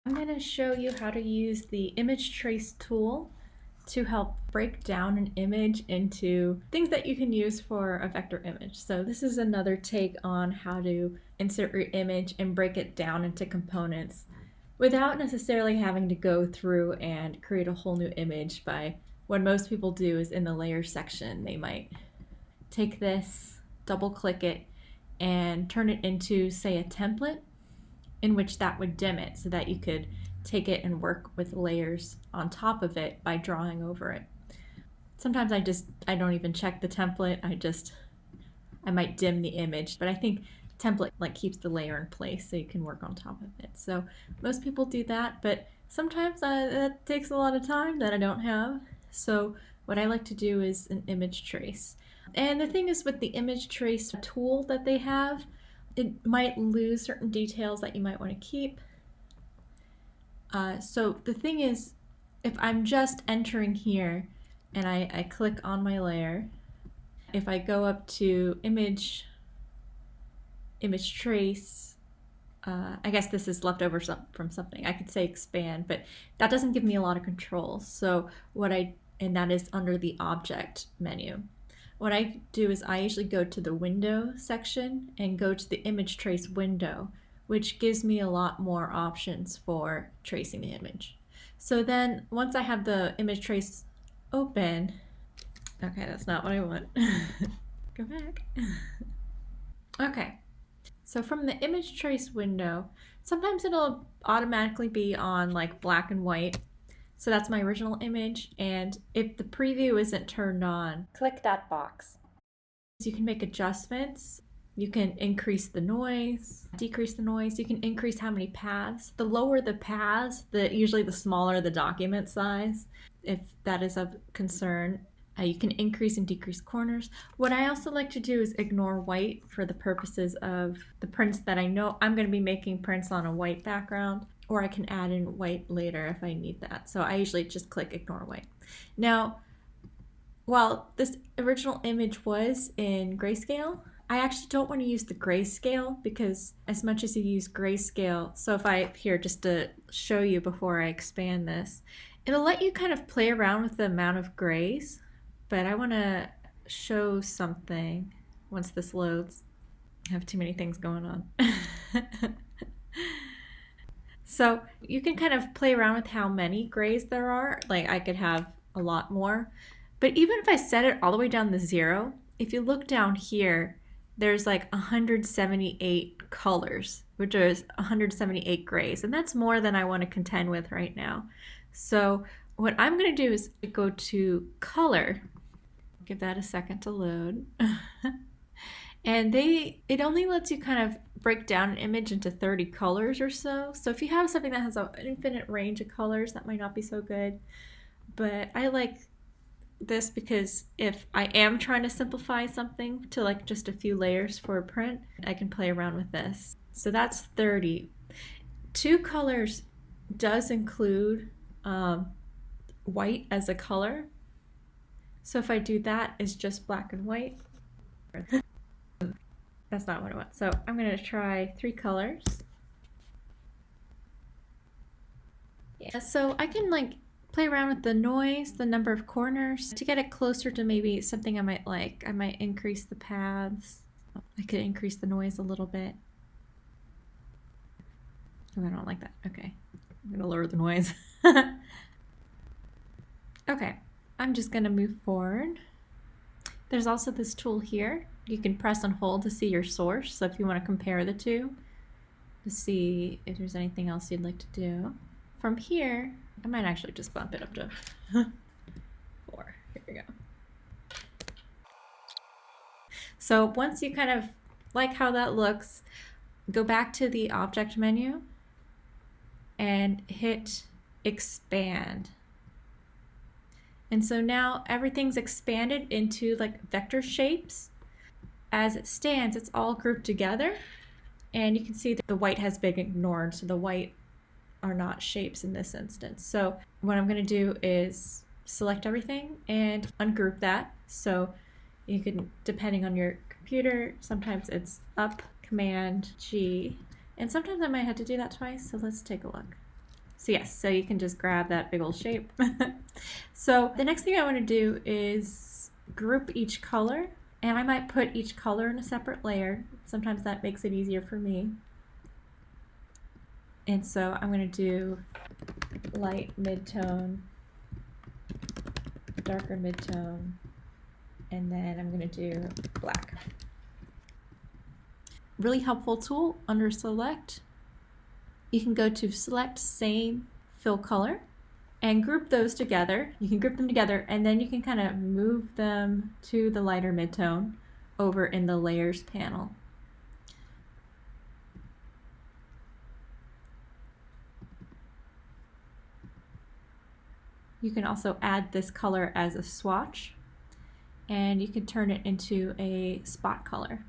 I'm going to show you how to use the image trace tool to help break down an image into things that you can use for a vector image. So this is another take on how to insert your image and break it down into components without necessarily having to go through and create a whole new image. By what most people do is in the layer section, they might take this, double click it, and turn it into, say, a template in which that would dim it so that you could take it and work with layers on top of it by drawing over it. Sometimes I don't even check the template. I might dim the image, but I think template keeps the layer in place so you can work on top of it. So most people do that, but sometimes that takes a lot of time that I don't have. So what I like to do is an image trace. And the thing is, with the image trace tool that they have, it might lose certain details that you might want to keep. So the thing is, if I'm just entering here and I click on my layer, if I go up to image trace, I guess this is left over from something. I could say expand, but that doesn't give me a lot of control. So and that is under the object menu. What I do is I usually go to the window section and go to the image trace window, which gives me a lot more options for tracing the image. So then once I have the image trace open, okay, that's not what I want. Go back. Okay, so from the image trace window, sometimes it'll automatically be on like black and white. So that's my original image, and if the preview isn't turned on, click that box. You can make adjustments. You can increase the noise, decrease the noise. You can increase how many paths. The lower the paths, usually the smaller the document size, if that is of concern. You can increase and decrease corners. What I also like to do is ignore white for the purposes of the prints that I know I'm going to be making prints on a white background, or I can add in white later if I need that. So I usually just click ignore white. Now, while this original image was in grayscale, I actually don't want to use the grayscale, because as much as you use grayscale, so if here just to show you before I expand this, it'll let you kind of play around with the amount of grays, but I want to show something once this loads. I have too many things going on. So you can kind of play around with how many grays there are. Like I could have a lot more, but even if I set it all the way down to 0, if you look down here, there's like 178 colors, which is 178 grays, and that's more than I want to contend with right now. So what I'm going to do is go to color, give that a second to load. And it only lets you kind of break down an image into 30 colors or so. So if you have something that has an infinite range of colors, that might not be so good. But I like this because if I am trying to simplify something to like just a few layers for a print, I can play around with this. So that's 30. 2 colors does include white as a color. So if I do that, it's just black and white. That's not what I want. So I'm going to try 3 colors. Yeah, so I can like play around with the noise, the number of corners to get it closer to maybe something I might like. I might increase the paths. I could increase the noise a little bit. Oh, I don't like that. Okay, I'm going to lower the noise. Okay, I'm just going to move forward. There's also this tool here. You can press and hold to see your source. So if you want to compare the two to see if there's anything else you'd like to do. From here, I might actually just bump it up to 4. Here we go. So once you kind of like how that looks, go back to the object menu and hit expand. And so now everything's expanded into like vector shapes. As it stands, it's all grouped together, and you can see that the white has been ignored, so the white are not shapes in this instance. So what I'm going to do is select everything and ungroup that. So you can, depending on your computer, sometimes it's up, Command G, and sometimes I might have to do that twice, so let's take a look. So yes, so you can just grab that big old shape. So the next thing I want to do is group each color, and I might put each color in a separate layer. Sometimes that makes it easier for me. And so I'm going to do light mid-tone, darker mid-tone, and then I'm going to do black. Really helpful tool under select. You can go to select, same, fill color, and group those together. You can group them together, and then you can kind of move them to the lighter midtone over in the layers panel. You can also add this color as a swatch, and you can turn it into a spot color,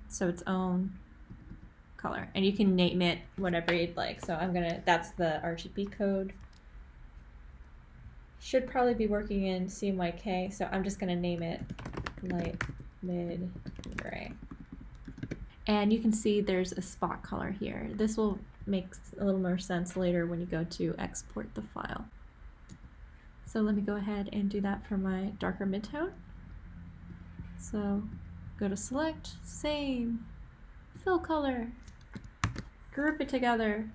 so its own color, and you can name it whatever you'd like. So that's the RGB code. Should probably be working in CMYK, so I'm just gonna name it light mid gray. And you can see there's a spot color here. This will make a little more sense later when you go to export the file. So let me go ahead and do that for my darker midtone. So go to select, same, fill color, group it together,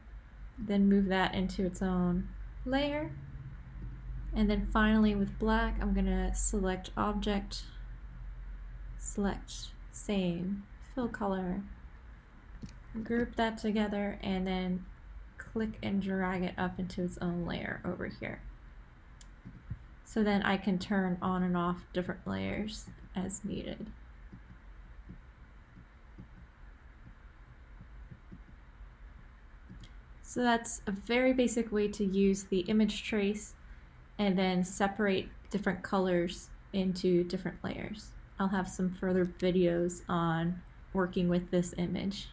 then move that into its own layer. And then finally with black, I'm gonna select object, select, same, fill color, group that together, and then click and drag it up into its own layer over here. So then I can turn on and off different layers as needed. So that's a very basic way to use the image trace and then separate different colors into different layers. I'll have some further videos on working with this image.